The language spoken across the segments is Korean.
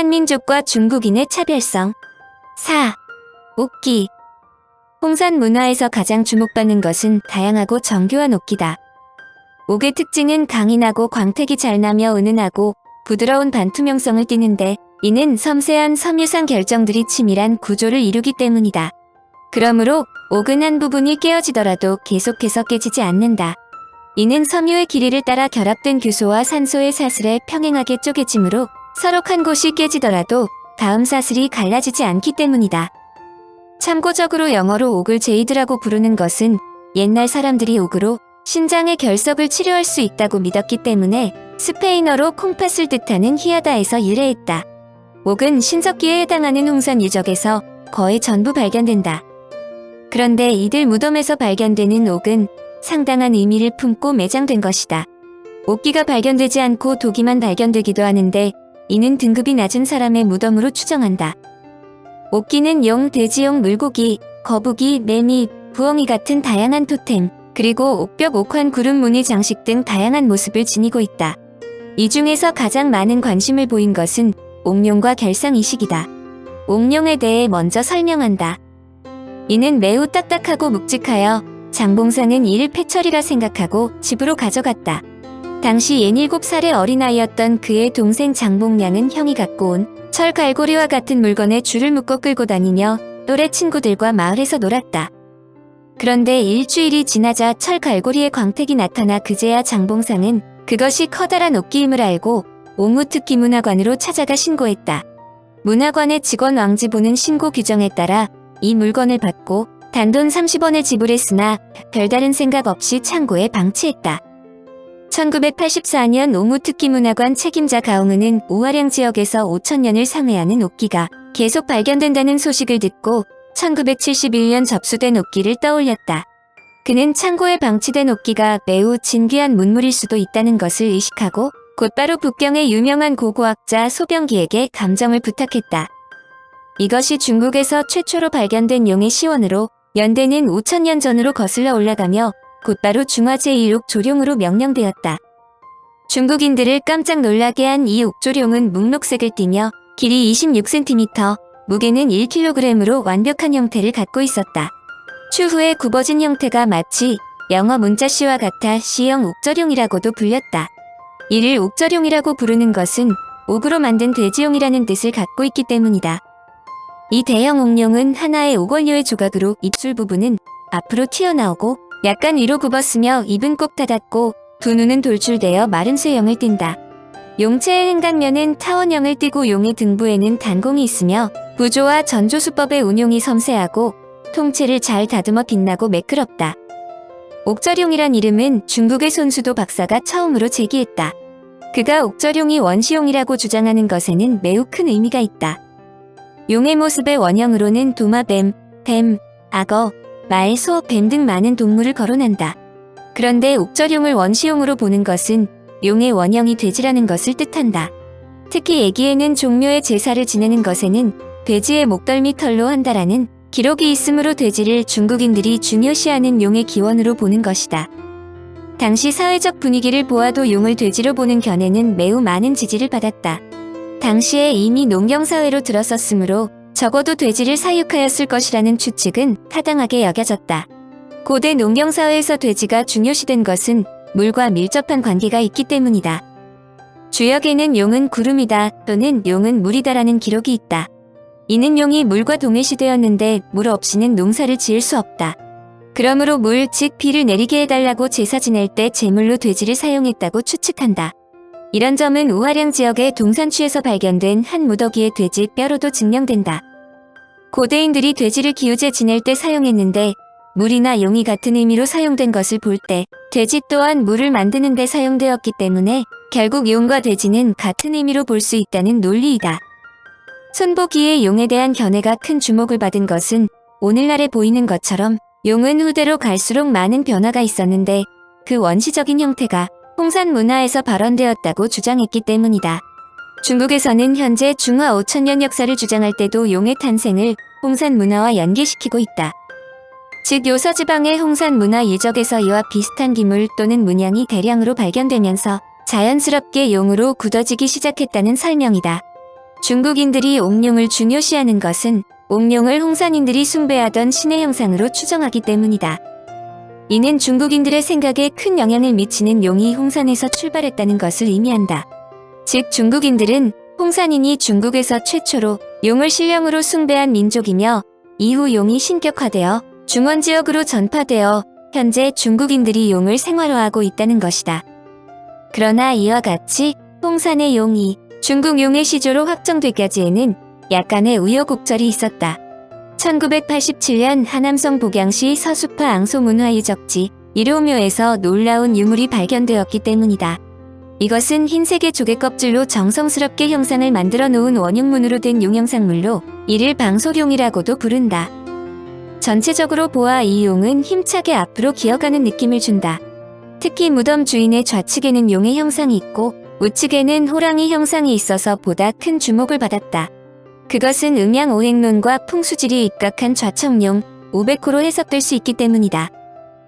한민족과 중국인의 차별성. 4. 옥기. 홍산 문화에서 가장 주목받는 것은 다양하고 정교한 옥기다. 옥의 특징은 강인하고 광택이 잘 나며 은은하고 부드러운 반투명성을 띠는데 이는 섬세한 섬유상 결정들이 치밀한 구조를 이루기 때문이다. 그러므로 옥은 한 부분이 깨어지더라도 계속해서 깨지지 않는다. 이는 섬유의 길이를 따라 결합된 규소와 산소의 사슬에 평행하게 쪼개지므로 서로 한 곳이 깨지더라도 다음 사슬이 갈라지지 않기 때문이다. 참고적으로 영어로 옥을 제이드라고 부르는 것은 옛날 사람들이 옥으로 신장의 결석을 치료할 수 있다고 믿었기 때문에 스페인어로 콩팥을 뜻하는 히아다에서 유래했다. 옥은 신석기에 해당하는 홍산 유적에서 거의 전부 발견된다. 그런데 이들 무덤에서 발견되는 옥은 상당한 의미를 품고 매장된 것이다. 옥기가 발견되지 않고 도기만 발견되기도 하는데 이는 등급이 낮은 사람의 무덤으로 추정한다. 옥기는 용, 돼지용, 물고기, 거북이, 매미, 부엉이 같은 다양한 토템, 그리고 옥벽, 옥환, 구름, 무늬, 장식 등 다양한 모습을 지니고 있다. 이 중에서 가장 많은 관심을 보인 것은 옥룡과 결상이식이다. 옥룡에 대해 먼저 설명한다. 이는 매우 딱딱하고 묵직하여 장봉상은 이를 패철이라 생각하고 집으로 가져갔다. 당시 17살의 어린아이였던 그의 동생 장봉량은 형이 갖고 온 철갈고리와 같은 물건에 줄을 묶어 끌고 다니며 또래 친구들과 마을에서 놀았다. 그런데 일주일이 지나자 철갈고리의 광택이 나타나 그제야 장봉상은 그것이 커다란 옥기임을 알고 옥무특기 문화관으로 찾아가 신고했다. 문화관의 직원 왕지보는 신고 규정에 따라 이 물건을 받고 단돈 30원을 지불했으나 별다른 생각 없이 창고에 방치했다. 1984년 옥무특기문화관 책임자 가옹은은 우화량 지역에서 5,000년을 상회하는 옥기가 계속 발견된다는 소식을 듣고 1971년 접수된 옥기를 떠올렸다. 그는 창고에 방치된 옥기가 매우 진귀한 문물일 수도 있다는 것을 의식하고 곧바로 북경의 유명한 고고학자 소병기에게 감정을 부탁했다. 이것이 중국에서 최초로 발견된 용의 시원으로 연대는 5,000년 전으로 거슬러 올라가며 곧바로 중화 제1옥 조룡으로 명명되었다. 중국인들을 깜짝 놀라게 한 이 옥조룡은 묵록색을 띠며 길이 26cm, 무게는 1kg으로 완벽한 형태를 갖고 있었다. 추후에 굽어진 형태가 마치 영어 문자 C와 같아 C형 옥저룡이라고도 불렸다. 이를 옥저룡이라고 부르는 것은 옥으로 만든 돼지용이라는 뜻을 갖고 있기 때문이다. 이 대형 옥룡은 하나의 옥원료의 조각으로 입술 부분은 앞으로 튀어나오고 약간 위로 굽었으며 입은 꼭 닫았고 두 눈은 돌출되어 마른 쇠형을 띈다. 용체의 행간면은 타원형을 띠고 용의 등부에는 단공이 있으며 부조와 전조수법의 운용이 섬세하고 통체를 잘 다듬어 빛나고 매끄럽다. 옥저룡이란 이름은 중국의 손수도 박사가 처음으로 제기했다. 그가 옥저룡이 원시용이라고 주장하는 것에는 매우 큰 의미가 있다. 용의 모습의 원형으로는 도마뱀, 뱀, 악어, 말, 소, 뱀 등 많은 동물을 거론한다. 그런데 옥저룡을 원시용으로 보는 것은 용의 원형이 돼지라는 것을 뜻한다. 특히 애기에는 종묘의 제사를 지내는 것에는 돼지의 목덜미 털로 한다라는 기록이 있으므로 돼지를 중국인들이 중요시하는 용의 기원으로 보는 것이다. 당시 사회적 분위기를 보아도 용을 돼지로 보는 견해는 매우 많은 지지를 받았다. 당시에 이미 농경사회로 들어섰으므로 적어도 돼지를 사육하였을 것이라는 추측은 타당하게 여겨졌다. 고대 농경사회에서 돼지가 중요시된 것은 물과 밀접한 관계가 있기 때문이다. 주역에는 용은 구름이다 또는 용은 물이다라는 기록이 있다. 이는 용이 물과 동일시되었는데 물 없이는 농사를 지을 수 없다. 그러므로 물, 즉 비를 내리게 해달라고 제사 지낼 때 제물로 돼지를 사용했다고 추측한다. 이런 점은 우화량 지역의 동산취에서 발견된 한 무더기의 돼지 뼈로도 증명된다. 고대인들이 돼지를 기우제 지낼 때 사용했는데 물이나 용이 같은 의미로 사용된 것을 볼 때 돼지 또한 물을 만드는 데 사용되었기 때문에 결국 용과 돼지는 같은 의미로 볼 수 있다는 논리이다. 손보기의 용에 대한 견해가 큰 주목을 받은 것은 오늘날에 보이는 것처럼 용은 후대로 갈수록 많은 변화가 있었는데 그 원시적인 형태가 홍산 문화에서 발원되었다고 주장했기 때문이다. 중국에서는 현재 중화 5,000년 역사를 주장할 때도 용의 탄생을 홍산 문화와 연계시키고 있다. 즉 요서지방의 홍산 문화 유적에서 이와 비슷한 기물 또는 문양이 대량으로 발견되면서 자연스럽게 용으로 굳어지기 시작했다는 설명이다. 중국인들이 옥룡을 중요시하는 것은 옥룡을 홍산인들이 숭배하던 신의 형상으로 추정하기 때문이다. 이는 중국인들의 생각에 큰 영향을 미치는 용이 홍산에서 출발했다는 것을 의미한다. 즉 중국인들은 홍산인이 중국에서 최초로 용을 신령으로 숭배한 민족이며 이후 용이 신격화되어 중원 지역으로 전파되어 현재 중국인들이 용을 생활화하고 있다는 것이다. 그러나 이와 같이 홍산의 용이 중국 용의 시조로 확정되기까지에는 약간의 우여곡절이 있었다. 1987년 하남성 복양시 서수파 앙소문화 유적지 일호묘에서 놀라운 유물이 발견되었기 때문이다. 이것은 흰색의 조개 껍질로 정성스럽게 형상을 만들어 놓은 원형문으로 된 용형상물로 이를 방소룡이라고도 부른다. 전체적으로 보아 이 용은 힘차게 앞으로 기어가는 느낌을 준다. 특히 무덤 주인의 좌측에는 용의 형상이 있고 우측에는 호랑이 형상이 있어서 보다 큰 주목을 받았다. 그것은 음양오행론과 풍수지리에 입각한 좌청룡, 우백호로 해석될 수 있기 때문이다.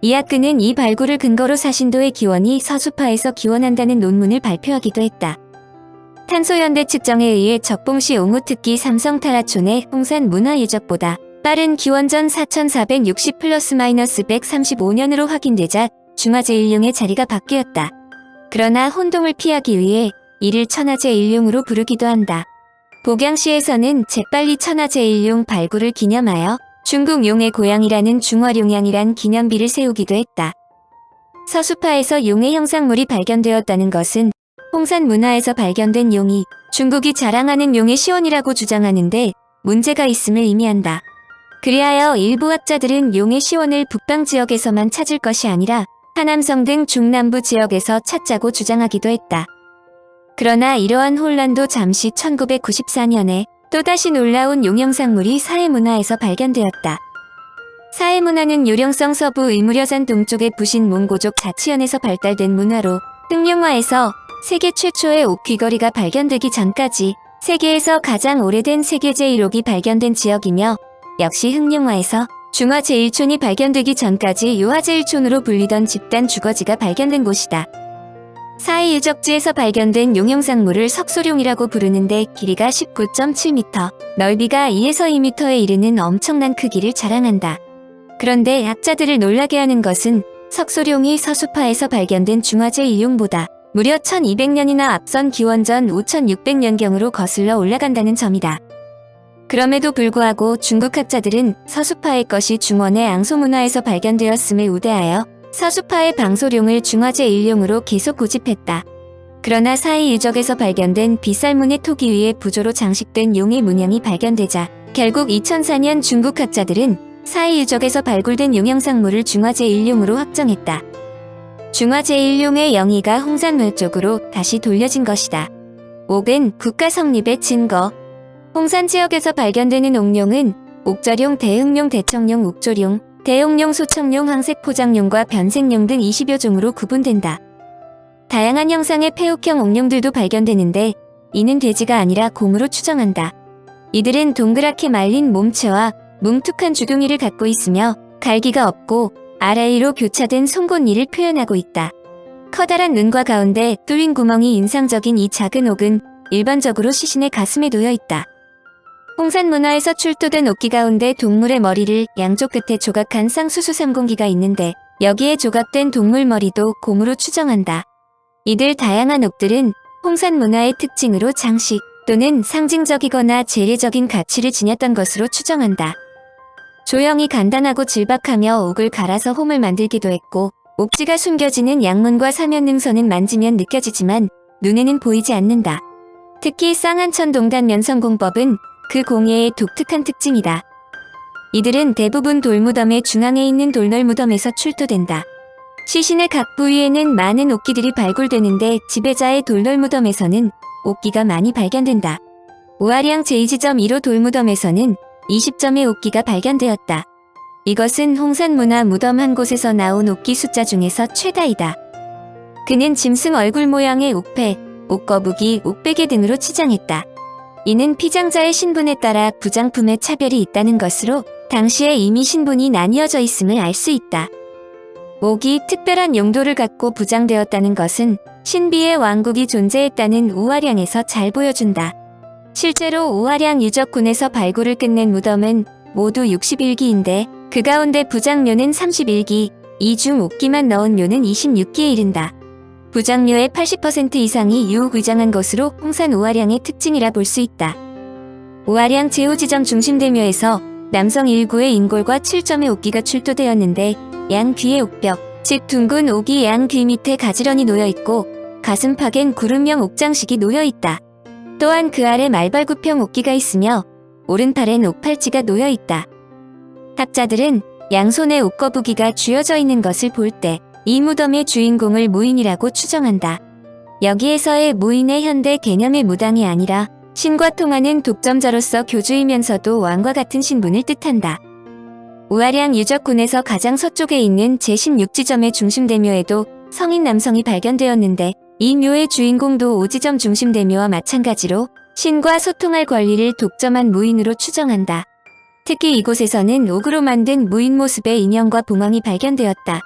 이학근은 이 발굴을 근거로 사신도의 기원이 서수파에서 기원한다는 논문을 발표하기도 했다. 탄소현대 측정에 의해 적봉시 옹우특기 삼성타라촌의 홍산 문화유적보다 빠른 기원전 4460 플러스-마이너스 135년으로 확인되자 중화제1룡의 자리가 바뀌었다. 그러나 혼동을 피하기 위해 이를 천하제1룡으로 부르기도 한다. 복양시에서는 재빨리 천하제1룡 발굴을 기념하여 중국 용의 고향이라는 중화룡양이란 기념비를 세우기도 했다. 서수파에서 용의 형상물이 발견되었다는 것은 홍산 문화에서 발견된 용이 중국이 자랑하는 용의 시원이라고 주장하는데 문제가 있음을 의미한다. 그리하여 일부 학자들은 용의 시원을 북방 지역에서만 찾을 것이 아니라 하남성 등 중남부 지역에서 찾자고 주장하기도 했다. 그러나 이러한 혼란도 잠시 1994년에 또다시 놀라운 용형상물이 사해문화에서 발견되었다. 사해문화는 요령성 서부 의무려산 동쪽의 부신 몽고족 자치현에서 발달된 문화로 흑룡화에서 세계 최초의 옥 귀걸이가 발견되기 전까지 세계에서 가장 오래된 세계 제1옥이 발견된 지역이며 역시 흑룡화에서 중화 제1촌이 발견되기 전까지 요하 제1촌으로 불리던 집단 주거지가 발견된 곳이다. 사해 유적지에서 발견된 용형상물을 석소룡이라고 부르는데 길이가 19.7m, 넓이가 2에서 2m에 이르는 엄청난 크기를 자랑한다. 그런데 학자들을 놀라게 하는 것은 석소룡이 서수파에서 발견된 중화제 일룡보다 무려 1200년이나 앞선 기원전 5600년경으로 거슬러 올라간다는 점이다. 그럼에도 불구하고 중국 학자들은 서수파의 것이 중원의 앙소문화에서 발견되었음을 우대하여 서수파의 방소룡을 중화제 일룡으로 계속 고집했다. 그러나 사해 유적에서 발견된 빗살문의 토기 위에 부조로 장식된 용의 문양이 발견되자 결국 2004년 중국 학자들은 사해 유적에서 발굴된 용형상물을 중화제 일룡으로 확정했다. 중화제 일룡의 영위가 홍산물 쪽으로 다시 돌려진 것이다. 옥은 국가 성립의 증거. 홍산 지역에서 발견되는 옥룡은 옥저룡, 대흥룡, 대청룡, 옥조룡, 대옥룡, 소청룡, 황색포장룡과 변색룡 등 20여 종으로 구분된다. 다양한 형상의 폐옥형 옥룡들도 발견되는데 이는 돼지가 아니라 곰으로 추정한다. 이들은 동그랗게 말린 몸체와 뭉툭한 주둥이를 갖고 있으며 갈기가 없고 아래위로 교차된 송곳니를 표현하고 있다. 커다란 눈과 가운데 뚫린 구멍이 인상적인 이 작은 옥은 일반적으로 시신의 가슴에 놓여 있다. 홍산 문화에서 출토된 옥기 가운데 동물의 머리를 양쪽 끝에 조각한 쌍수수3공기가 있는데 여기에 조각된 동물 머리도 곰으로 추정한다. 이들 다양한 옥들은 홍산 문화의 특징으로 장식 또는 상징적이거나 재래적인 가치를 지녔던 것으로 추정한다. 조형이 간단하고 질박하며 옥을 갈아서 홈을 만들기도 했고 옥지가 숨겨지는 양문과 사면능선은 만지면 느껴지지만 눈에는 보이지 않는다. 특히 쌍안천 동단면 성공법은 그 공예의 독특한 특징이다. 이들은 대부분 돌무덤의 중앙에 있는 돌널무덤에서 출토된다. 시신의 각 부위에는 많은 옥기들이 발굴되는데 지배자의 돌널무덤에서는 옥기가 많이 발견된다. 우아량 제2지점 1호 돌무덤에서는 20점의 옥기가 발견되었다. 이것은 홍산 문화 무덤 한 곳에서 나온 옥기 숫자 중에서 최다이다. 그는 짐승 얼굴 모양의 옥패, 옥거북이, 옥베개 등으로 치장했다. 이는 피장자의 신분에 따라 부장품의 차별이 있다는 것으로 당시에 이미 신분이 나뉘어져 있음을 알 수 있다. 옥이 특별한 용도를 갖고 부장되었다는 것은 신비의 왕국이 존재했다는 우화량에서 잘 보여준다. 실제로 오화량 유적군에서 발굴을 끝낸 무덤은 모두 61기인데 그 가운데 부장묘는 31기, 이 중 옥기만 넣은 묘는 26기에 이른다. 부장묘의 80% 이상이 유옥의장한 것으로 홍산 오화량의 특징이라 볼 수 있다. 오화량 제5지점 중심대묘에서 남성 일구의 인골과 7점의 옥기가 출토되었는데 양 귀의 옥벽, 즉 둥근 옥이 양 귀 밑에 가지런히 놓여있고 가슴팍엔 구름형 옥장식이 놓여있다. 또한 그 아래 말발굽형 옥기가 있으며 오른팔엔 옥팔찌가 놓여있다. 학자들은 양손에 옥거부기가 쥐어져 있는 것을 볼 때 이 무덤의 주인공을 무인이라고 추정한다. 여기에서의 무인의 현대 개념의 무당이 아니라 신과 통하는 독점자로서 교주이면서도 왕과 같은 신분을 뜻한다. 오화량 유적군에서 가장 서쪽에 있는 제16지점의 중심대묘에도 성인 남성이 발견되었는데 이 묘의 주인공도 5지점 중심대묘와 마찬가지로 신과 소통할 권리를 독점한 무인으로 추정한다. 특히 이곳에서는 옥으로 만든 무인 모습의 인형과 봉황이 발견되었다.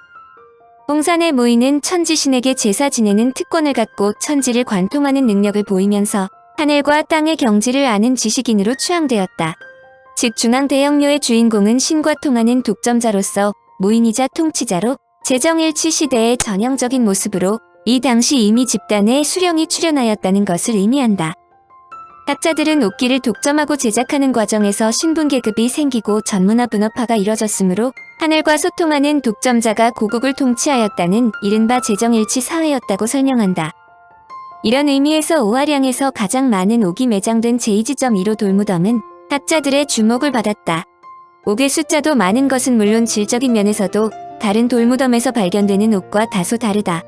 홍산의 무인은 천지신에게 제사 지내는 특권을 갖고 천지를 관통하는 능력을 보이면서 하늘과 땅의 경지를 아는 지식인으로 추앙되었다. 즉 중앙대형묘의 주인공은 신과 통하는 독점자로서 무인이자 통치자로 제정일치 시대의 전형적인 모습으로 이 당시 이미 집단에 수령이 출현하였다는 것을 의미한다. 학자들은 옥기를 독점하고 제작하는 과정에서 신분 계급이 생기고 전문화 분업화가 이뤄졌으므로 하늘과 소통하는 독점자가 고국을 통치하였다는 이른바 제정일치 사회였다고 설명한다. 이런 의미에서 오화량에서 가장 많은 옥이 매장된 제2지점 1호 돌무덤은 학자들의 주목을 받았다. 옥의 숫자도 많은 것은 물론 질적인 면에서도 다른 돌무덤에서 발견되는 옥과 다소 다르다.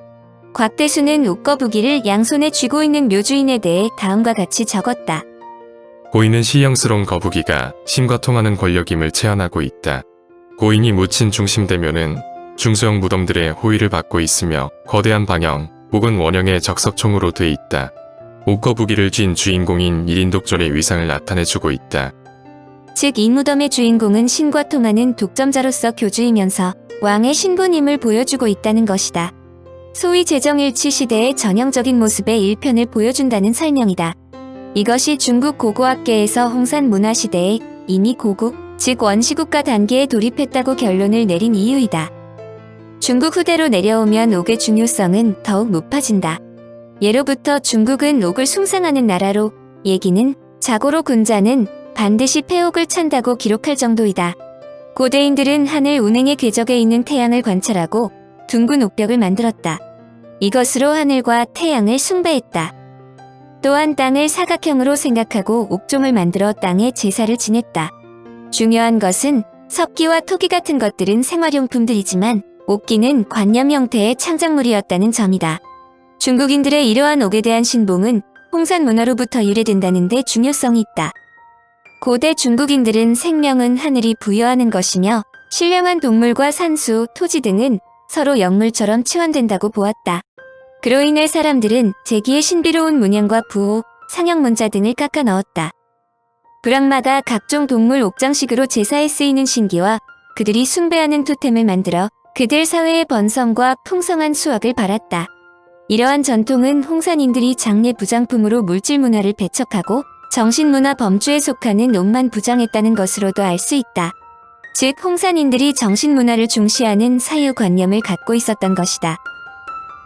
곽대수는 옥거부기를 양손에 쥐고 있는 묘주인에 대해 다음과 같이 적었다. 고인은 시형스러운 거북이가 신과 통하는 권력임을 체현하고 있다. 고인이 묻힌 중심대묘는 중소형 무덤들의 호의를 받고 있으며 거대한 방형 혹은 원형의 적석총으로 돼 있다. 옥거부기를 쥔 주인공인 1인독존의 위상을 나타내주고 있다. 즉 이 무덤의 주인공은 신과 통하는 독점자로서 교주이면서 왕의 신분임을 보여주고 있다는 것이다. 소위 제정일치 시대의 전형적인 모습의 일편을 보여준다는 설명이다. 이것이 중국 고고학계에서 홍산 문화시대에 이미 고국, 즉 원시국가 단계에 돌입했다고 결론을 내린 이유이다. 중국 후대로 내려오면 옥의 중요성은 더욱 높아진다. 예로부터 중국은 옥을 숭상하는 나라로 예기는 자고로 군자는 반드시 폐옥을 찬다고 기록할 정도이다. 고대인들은 하늘 운행의 궤적에 있는 태양을 관찰하고 둥근 옥벽을 만들었다. 이것으로 하늘과 태양을 숭배했다. 또한 땅을 사각형으로 생각하고 옥종을 만들어 땅에 제사를 지냈다. 중요한 것은 석기와 토기 같은 것들은 생활용품들이지만 옥기는 관념 형태의 창작물이었다는 점이다. 중국인들의 이러한 옥에 대한 신봉은 홍산 문화로부터 유래된다는 데 중요성이 있다. 고대 중국인들은 생명은 하늘이 부여하는 것이며 신령한 동물과 산수, 토지 등은 서로 영물처럼 치환된다고 보았다. 그로 인해 사람들은 제기의 신비로운 문양과 부호, 상형 문자 등을 깎아 넣었다. 브라마가 각종 동물 옥장식으로 제사에 쓰이는 신기와 그들이 숭배하는 토템을 만들어 그들 사회의 번성과 풍성한 수확을 바랐다. 이러한 전통은 홍산인들이 장례 부장품으로 물질 문화를 배척하고 정신문화 범주에 속하는 옥만 부장했다는 것으로도 알 수 있다. 즉 홍산인들이 정신문화를 중시하는 사유관념을 갖고 있었던 것이다.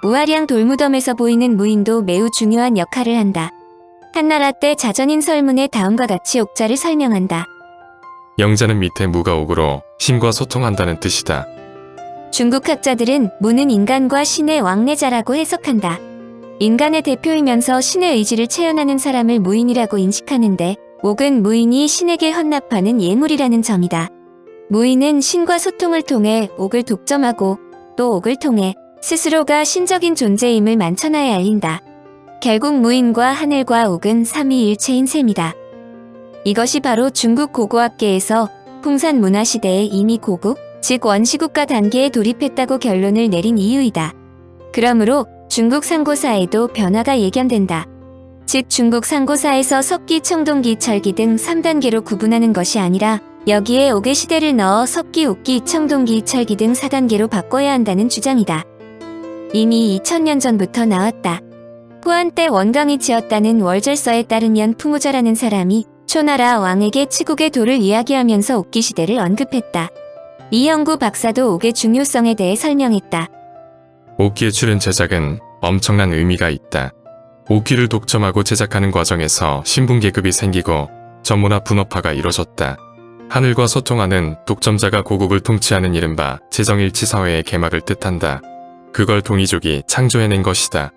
오화량 돌무덤에서 보이는 무인도 매우 중요한 역할을 한다. 한나라 때 자전인 설문에 다음과 같이 옥자를 설명한다. 영자는 밑에 무가 옥으로 신과 소통한다는 뜻이다. 중국 학자들은 무는 인간과 신의 왕래자라고 해석한다. 인간의 대표이면서 신의 의지를 체현하는 사람을 무인이라고 인식하는데 옥은 무인이 신에게 헌납하는 예물이라는 점이다. 무인은 신과 소통을 통해 옥을 독점하고 또 옥을 통해 스스로가 신적인 존재임을 만천하에 알린다. 결국 무인과 하늘과 옥은 삼위일체인 셈이다. 이것이 바로 중국 고고학계에서 홍산 문화시대에 이미 고국, 즉 원시국가 단계에 돌입했다고 결론을 내린 이유이다. 그러므로 중국 상고사에도 변화가 예견된다. 즉 중국 상고사에서 석기, 청동기, 철기 등 3단계로 구분하는 것이 아니라 여기에 옥의 시대를 넣어 석기, 옥기, 청동기, 철기 등 4단계로 바꿔야 한다는 주장이다. 이미 2000년 전부터 나왔다. 후한 때 원광이 지었다는 월절서에 따르면 풍우저라는 사람이 초나라 왕에게 치국의 도를 이야기하면서 옥기 시대를 언급했다. 이영구 박사도 옥의 중요성에 대해 설명했다. 옥기의 출은 제작은 엄청난 의미가 있다. 옥기를 독점하고 제작하는 과정에서 신분계급이 생기고 전문화 분업화가 이뤄졌다. 하늘과 소통하는 독점자가 고국을 통치하는 이른바 제정일치 사회의 개막을 뜻한다. 그걸 동이족이 창조해낸 것이다.